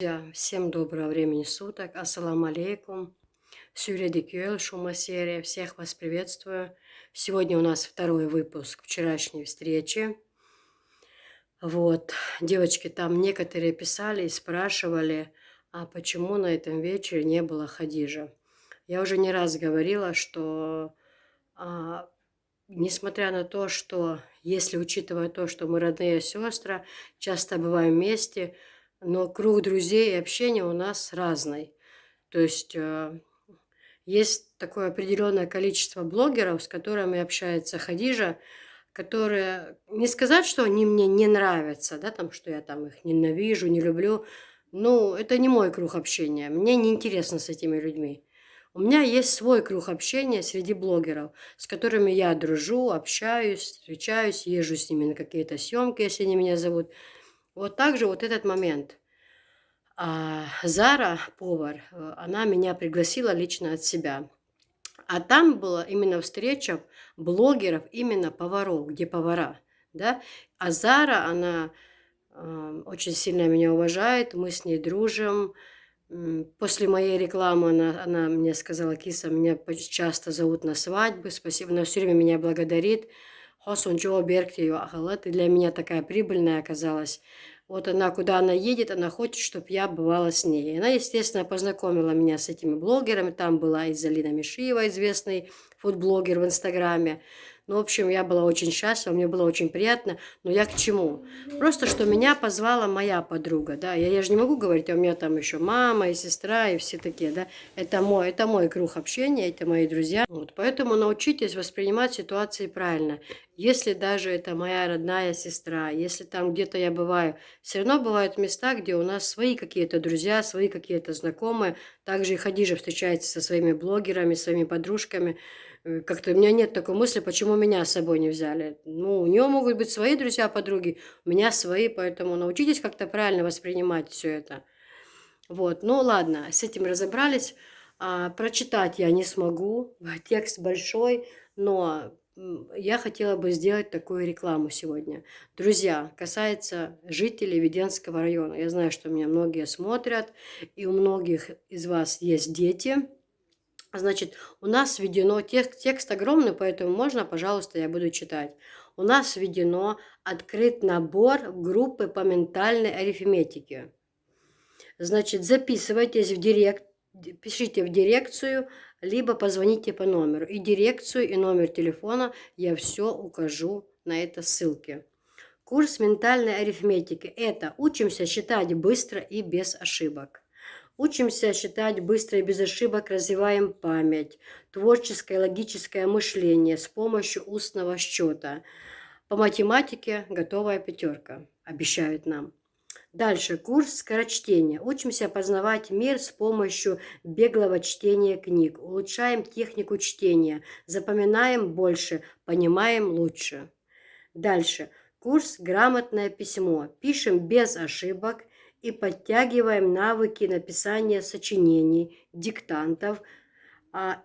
Друзья, всем доброго времени суток. Ассаламу алейкум. Сюредикюэл, шума серия. Всех вас приветствую. Сегодня у нас второй выпуск вчерашней встречи. Вот, девочки там некоторые писали и спрашивали, а почему на этом вечере не было Хадижа. Я уже не раз говорила, что несмотря на то, что если учитывая то, что мы родные сестры, часто бываем вместе, но круг друзей и общения у нас разный. То есть есть такое определенное количество блогеров, с которыми общается Хадижа, которые, не сказать, что они мне не нравятся, да, там, что я там их ненавижу, не люблю. Ну, это не мой круг общения. Мне неинтересно с этими людьми. У меня есть свой круг общения среди блогеров, с которыми я дружу, общаюсь, встречаюсь, езжу с ними на какие-то съемки, если они меня зовут. Вот так же вот этот момент. Зара, повар, она меня пригласила лично от себя. А там была именно встреча блогеров, именно поваров, где повара, да. А Зара, она очень сильно меня уважает, мы с ней дружим. После моей рекламы она мне сказала: Киса, меня часто зовут на свадьбы, спасибо, она все время меня благодарит. Хосон Джо Беркти, ты для меня такая прибыльная оказалась. Вот она, куда она едет, она хочет, чтобы я бывала с ней. И она, естественно, познакомила меня с этими блогерами. Там была и Залина Мишиева, известный фудблогер в Инстаграме. Ну, в общем, я была очень счастлива, мне было очень приятно. Но я к чему? Просто, что меня позвала моя подруга, да. Я же не могу говорить, а у меня там еще мама и сестра, и все такие, да. Это мой круг общения, это мои друзья. Вот, поэтому научитесь воспринимать ситуации правильно. Если даже это моя родная сестра, если там где-то я бываю, все равно бывают места, где у нас свои какие-то друзья, свои какие-то знакомые. Также и Хадижа встречается со своими блогерами, своими подружками. Как-то у меня нет такой мысли, почему меня с собой не взяли. Ну, у нее могут быть свои друзья, подруги, у меня свои, поэтому научитесь как-то правильно воспринимать все это. Вот, ну ладно, с этим разобрались. Прочитать я не смогу, текст большой, но я хотела бы сделать такую рекламу сегодня. Друзья, касается жителей Веденского района. Я знаю, что меня многие смотрят, и у многих из вас есть дети. Значит, у нас введено, текст огромный, поэтому можно, пожалуйста, я буду читать. У нас введено открыт набор группы по ментальной арифметике. Значит, записывайтесь в директ, пишите в дирекцию, либо позвоните по номеру. И дирекцию, и номер телефона я все укажу на этой ссылке. Курс ментальной арифметики – это учимся считать быстро и без ошибок. Учимся считать быстро и без ошибок, развиваем память, творческое логическое мышление с помощью устного счета. По математике готовая пятерка, обещают нам. Дальше курс скорочтения. Учимся познавать мир с помощью беглого чтения книг. Улучшаем технику чтения, запоминаем больше, понимаем лучше. Дальше курс грамотное письмо. Пишем без ошибок и подтягиваем навыки написания сочинений, диктантов,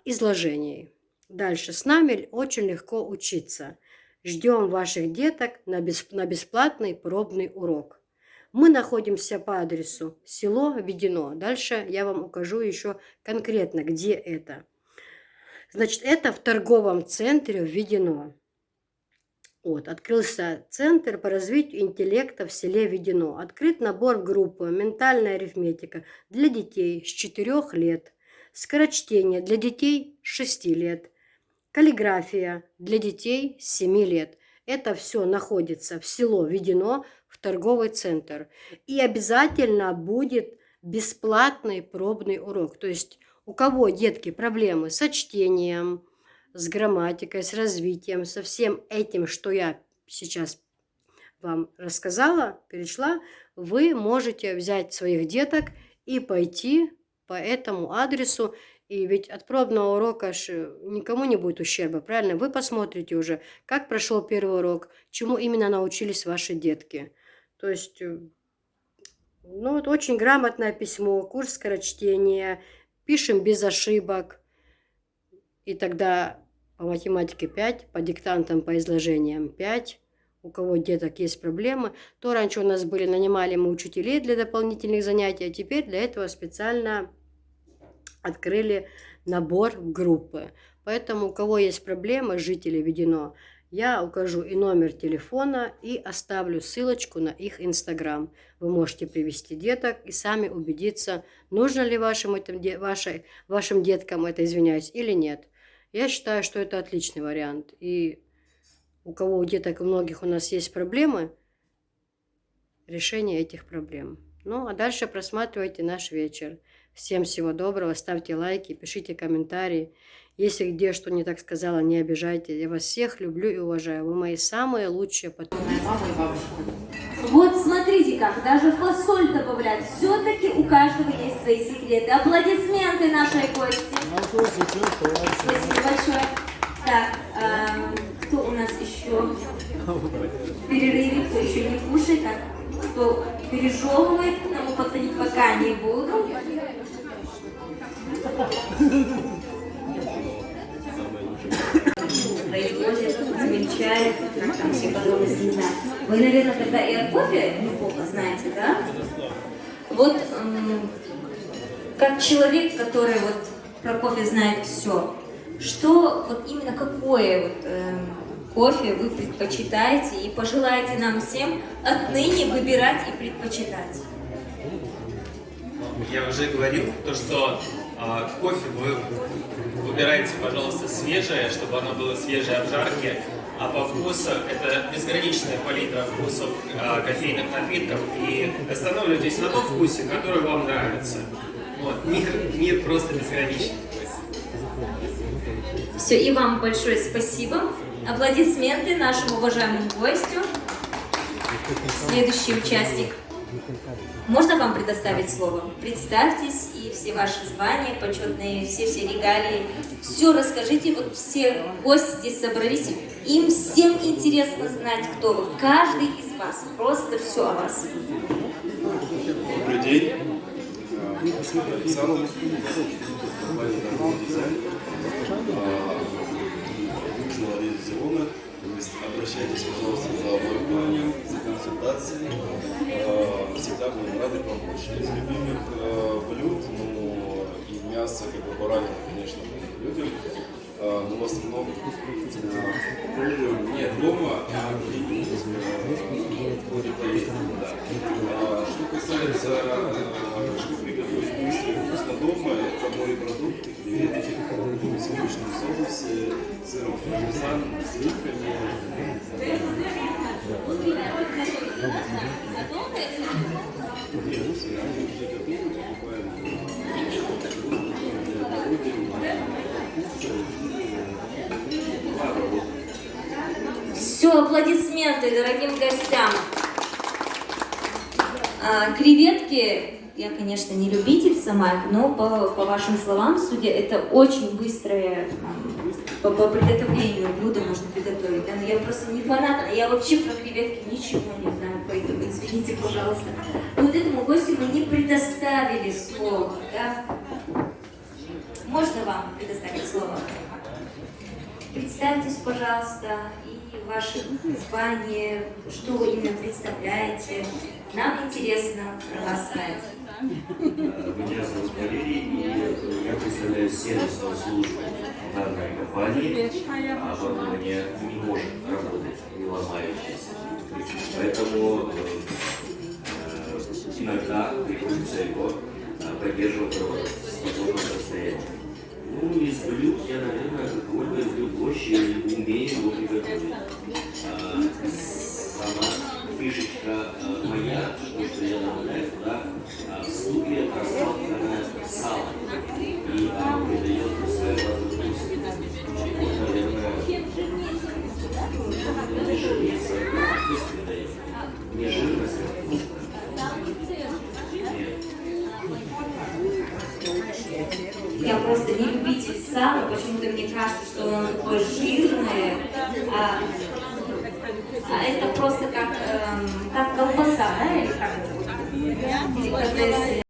изложений. Дальше с нами очень легко учиться. Ждем ваших деток на бесплатный пробный урок. Мы находимся по адресу село Ведено. Дальше я вам укажу еще конкретно, где это. Значит, это в торговом центре Ведено. Вот, открылся центр по развитию интеллекта в селе Ведено. Открыт набор в группу «Ментальная арифметика» для детей с 4 лет, скорочтение для детей с 6 лет, каллиграфия для детей с 7 лет. Это все находится в село Ведено, в торговый центр. И обязательно будет бесплатный пробный урок. То есть у кого, детки, проблемы со чтением, с грамматикой, с развитием, со всем этим, что я сейчас вам рассказала, перешла, вы можете взять своих деток и пойти по этому адресу. И ведь от пробного урока никому не будет ущерба, правильно? Вы посмотрите уже, как прошел первый урок, чему именно научились ваши детки. То есть, ну, это очень грамотное письмо, курс скорочтения, пишем без ошибок. И тогда по математике 5, по диктантам, по изложениям 5. у кого деток есть проблемы, то раньше у нас были, нанимали мы учителей для дополнительных занятий, а теперь для этого специально открыли набор в группы. Поэтому у кого есть проблемы, жителей введено, я укажу и номер телефона, и оставлю ссылочку на их инстаграм. Вы можете привести деток и сами убедиться, нужно ли вашим деткам это, извиняюсь, или нет. Я считаю, что это отличный вариант. И у кого у деток, у многих у нас есть проблемы, решение этих проблем. Ну, а дальше просматривайте наш вечер. Всем всего доброго, ставьте лайки, пишите комментарии. Если где что не так сказала, не обижайте. Я вас всех люблю и уважаю. Вы мои самые лучшие подписчики. Вот смотрите как, даже фасоль добавлять. Все-таки у каждого есть свои секреты. Аплодисменты нашей гости. Спасибо большое. Так, кто у нас еще в перерыве, кто еще не кушает, так, кто пережевывает, к нам подходить пока не буду. Производит, замечает, как там все подробности не знаю. Вы, наверное, тогда и от кофе неплохо знаете, да? Вот как человек, который вот про кофе знает все, что вот именно какое вот, кофе вы предпочитаете и пожелаете нам всем отныне выбирать и предпочитать? Я уже говорил, то, что кофе вы выбираете, пожалуйста, свежее, чтобы оно было свежей обжарки, а по вкусу это безграничная палитра вкусов кофейных напитков, и останавливайтесь на том вкусе, который вам нравится. Вот. Мир просто безграничный. Все, и вам большое спасибо. Аплодисменты нашему уважаемому гостю. Следующий участник. Можно вам предоставить слово? Представьтесь и все ваши звания, почетные, все регалии. Все расскажите, вот все гости здесь собрались. Им всем интересно знать, кто вы. Каждый из вас. Просто все о вас. Добрый день. Александр. Компания «Дорогой дизайн». Нужно владеть зеленых. Обращайтесь, пожалуйста, за оборудованием, за консультацией. Всегда будем рады помочь. Из любимых блюд, ну и мясо, как бы баранина, конечно, мы любим. Но в основном не дома, а что касается, что приготовить быстро и вкусно дома, это морепродукты, креветки, в сливочном соусе, сыром пармезан, сливками. Все, аплодисменты дорогим гостям. Креветки, я, конечно, не любитель сама, но по вашим словам, судя, это очень быстрое по приготовлению блюда можно приготовить. Да? Но я просто не фанат, я вообще про креветки ничего не знаю, поэтому извините, пожалуйста. Вот этому гостю мы не предоставили слово. Да? Можно вам предоставить слово? Представьтесь, пожалуйста, и ваше звание, что вы именно представляете. Нам интересно про вас знать. Меня зовут Валерий, и я представляю сервисную службу данной компании. Оборудование не может работать, не ломающееся. Поэтому иногда приходится его поддерживать в способном состоянии. Ну, из блюд я, наверное, только люблю борщ и умею его приготовить. Сама фишечка моя, что я добавляю туда в супе расталканное сало. И оно придает своеобразный вкус. Вот, наверное, не жирность, а вкус придает. Не жирность, а вкус. Я просто не любитель сала, почему-то мне кажется, что оно такое жирное, а это просто как колбаса, да, или как? Деликатес.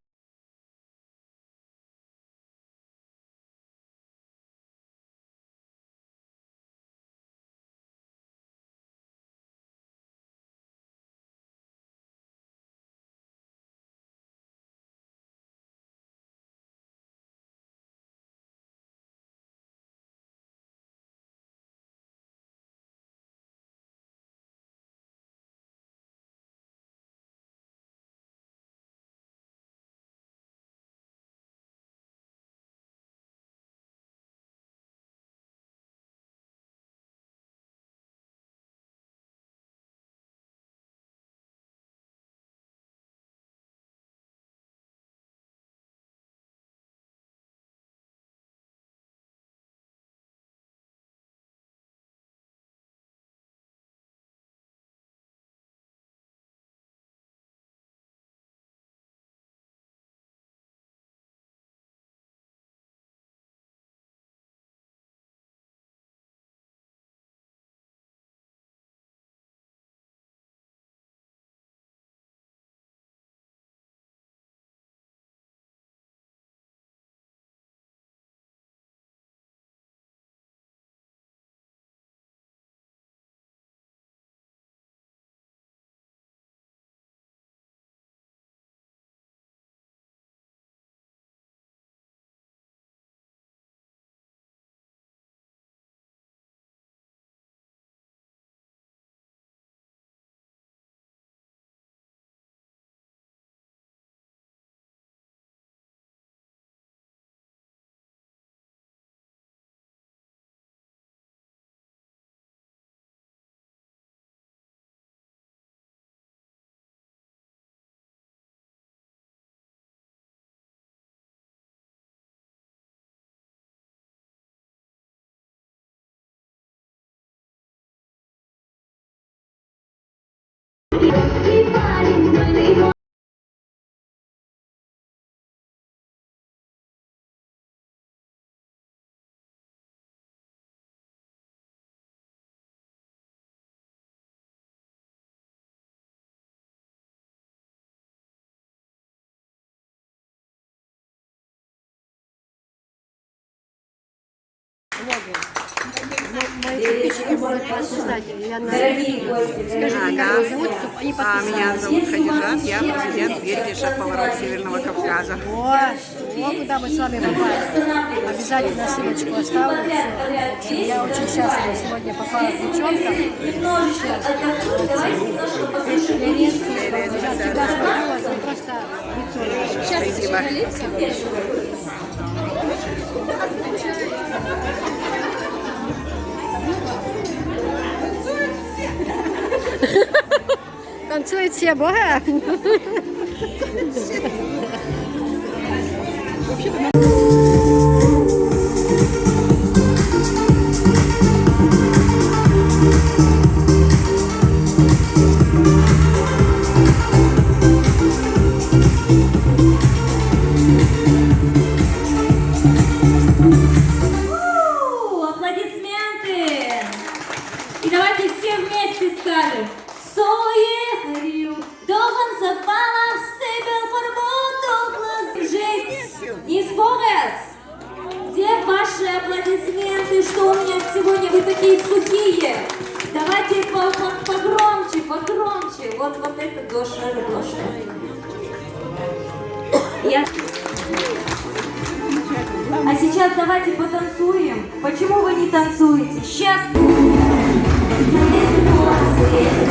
Мои подписчики могут вас узнать. Я на Дорогие гости, дорогие Ага. зовут, чтобы они Меня подписались. зовут Хадижат, я президент гильдии шеф-поваров Северного Кавказа. Вот куда мы с вами попали. Обязательно ссылочку оставлю. В общем, я очень счастлива сегодня попала к девчонкам. немножечко отдохнуть, давайте немножко послушаем. Ленинский, я всегда смотрела, это просто лицо. Спасибо. Танцуют все, бога. Аплодисменты! И давайте все вместе скажем. Соехарю, дохан запала, всебел фарбо, жить. Не спорес! Где ваши аплодисменты, что у меня сегодня вы такие сухие? Давайте погромче, погромче. Вот это Доша, Доша. А сейчас давайте потанцуем. Почему вы не танцуете? Сейчас. Yeah.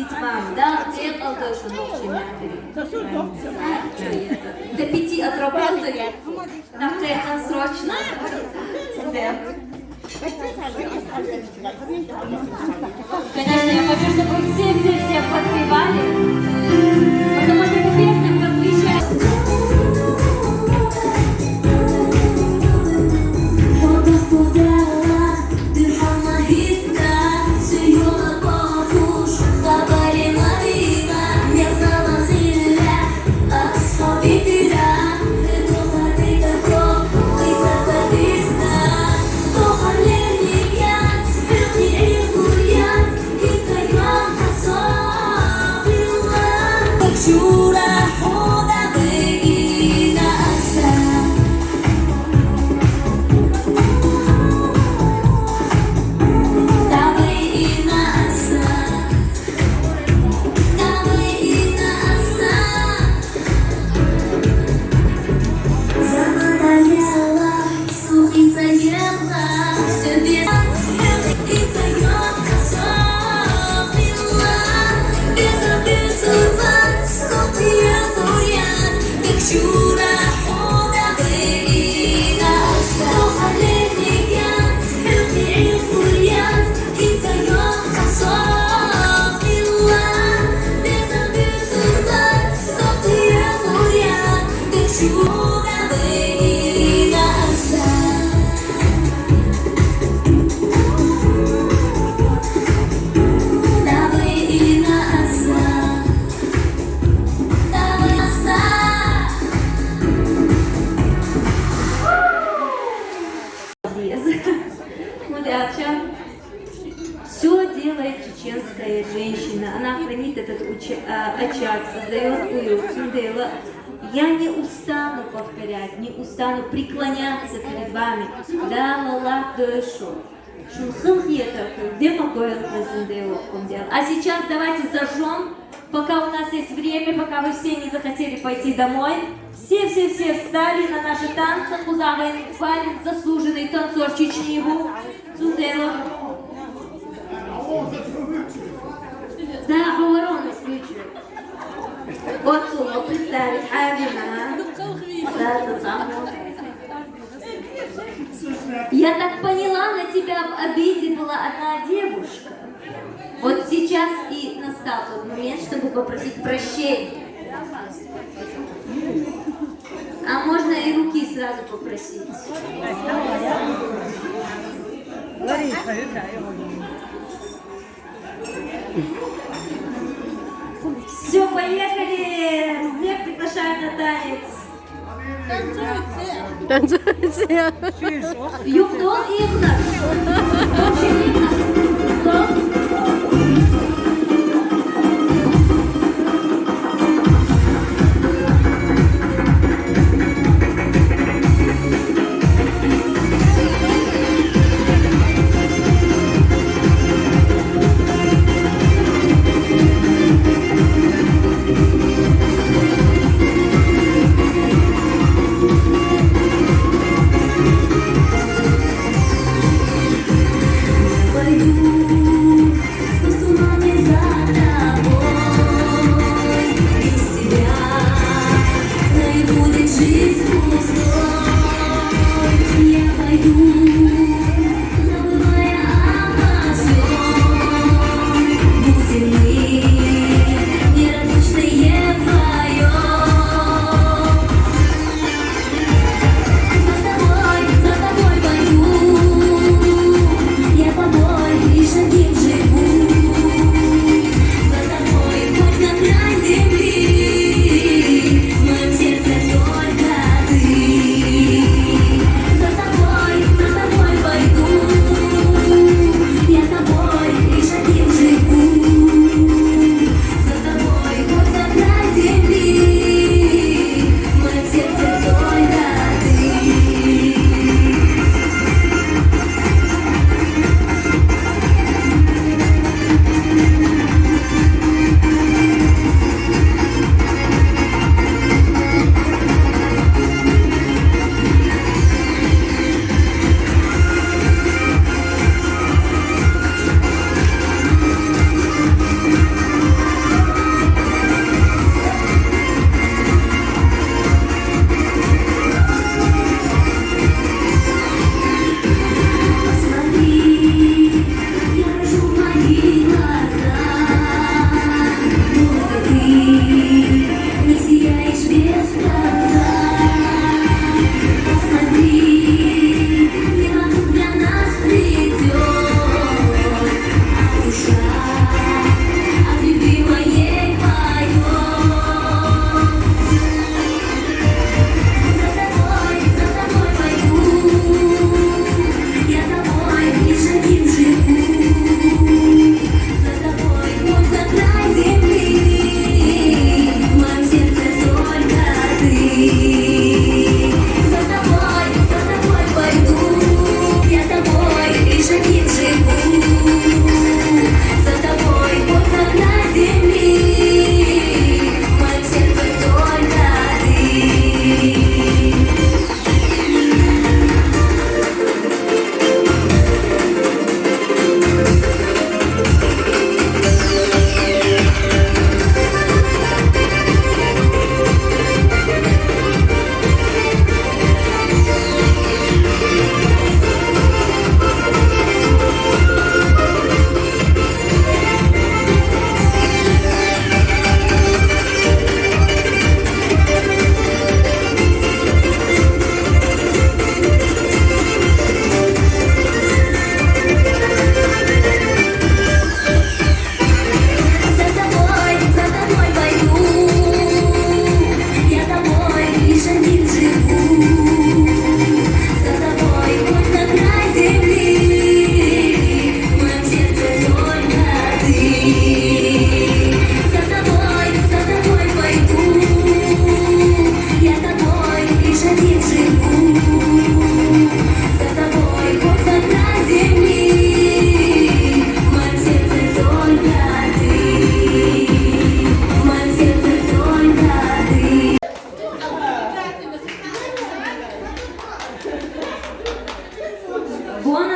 ответить вам. Да, я колдую, что ночью до 5 отработаю. Так, это срочно. Да. Конечно, я хочу, чтобы вы все подпевали, потому что эта песня посвящается. Все делает чеченская женщина. Она хранит этот очаг, создает уют. Я не устану повторять, не устану преклоняться перед вами. Да, Аллах дышу. А сейчас давайте зажжем, пока у нас есть время, пока вы все не захотели пойти домой. Все встали на наши танцы. Кузавы Валин, заслуженный танцор Чечни. Да, говорон исключу. Вот слово представить. Я так поняла, на тебя в обиде была одна девушка. Вот сейчас и настал тот момент, чтобы попросить прощения. А можно и руки сразу попросить. Все, поехали! Всех приглашаем на танец. Танцуйте. Югдон Игнат. Очень Игнат. За тобой пойду.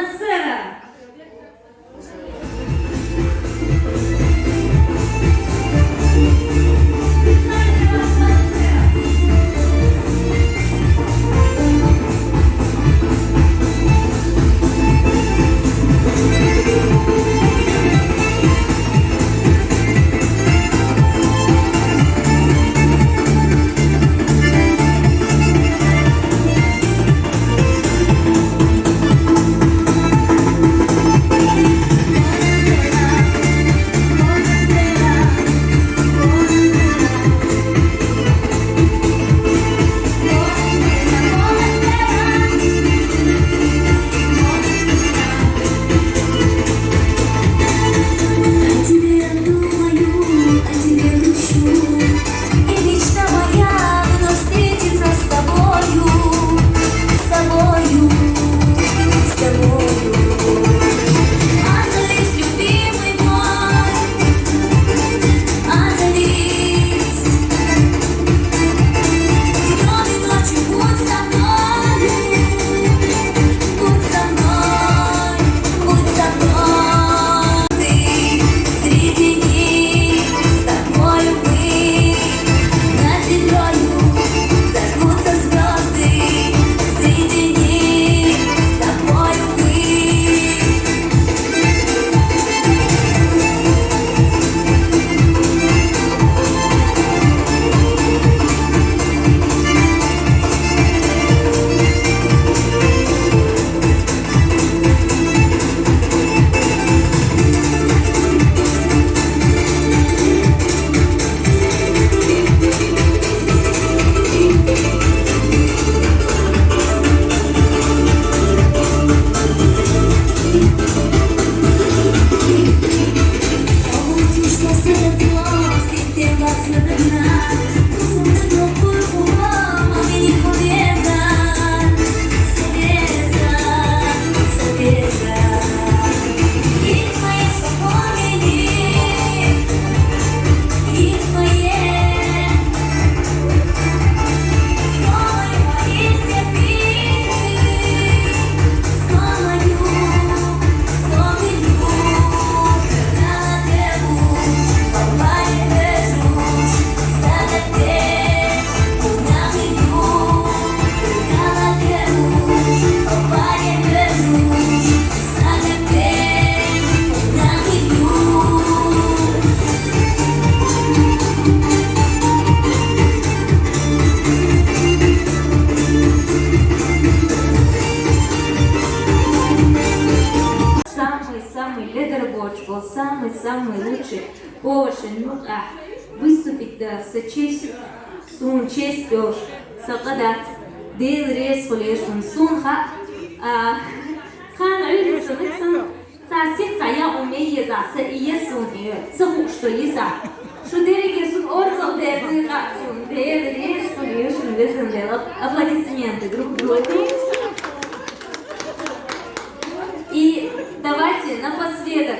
Buonasera! был самый-самый лучший повар выступить с честью, сун честь сакадат, дел рез хулешун сун хан алисан иксан тасих тая умеет засия сун саху что иса что дереги сун орцал дерны сун дел рез хулешун весен дел аплодисменты друг другу. И давайте напоследок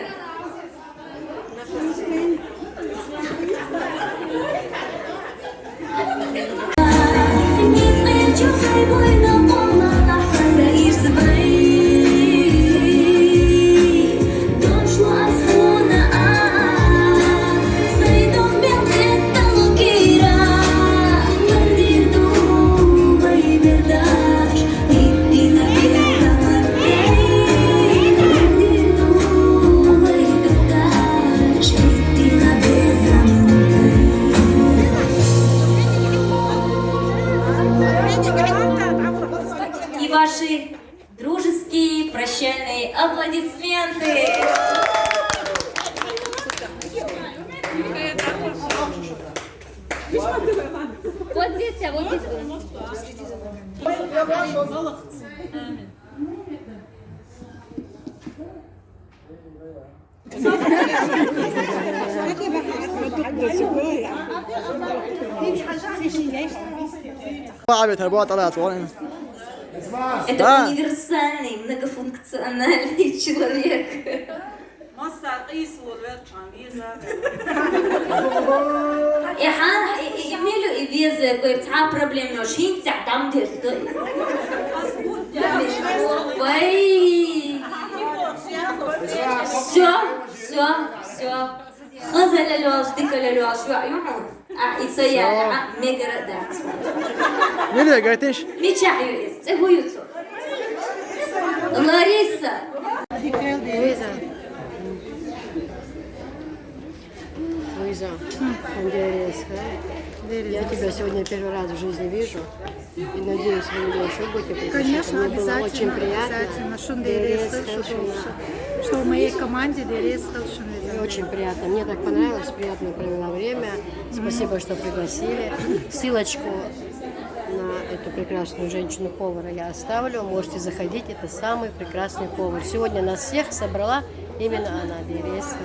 и ваши дружеские прощальные аплодисменты. Вот здесь, а вот здесь. Это универсальный, многофункциональный человек. Емелю и везе, кое-то проблемно, шинця там дерзкой. Ой. Nereye kardeş? Лариса. Луиза, Андреевская, я тебя сегодня первый раз в жизни вижу. И надеюсь, вы меня еще будете приглашать. Конечно, Мне было очень обязательно, приятно. обязательно. Что в моей команде Очень приятно. Мне так понравилось, приятно провела время. Спасибо, что пригласили. Ссылочку на эту прекрасную женщину-повара я оставлю. Можете заходить. Это самый прекрасный повар. Сегодня нас всех собрала именно она, Березка.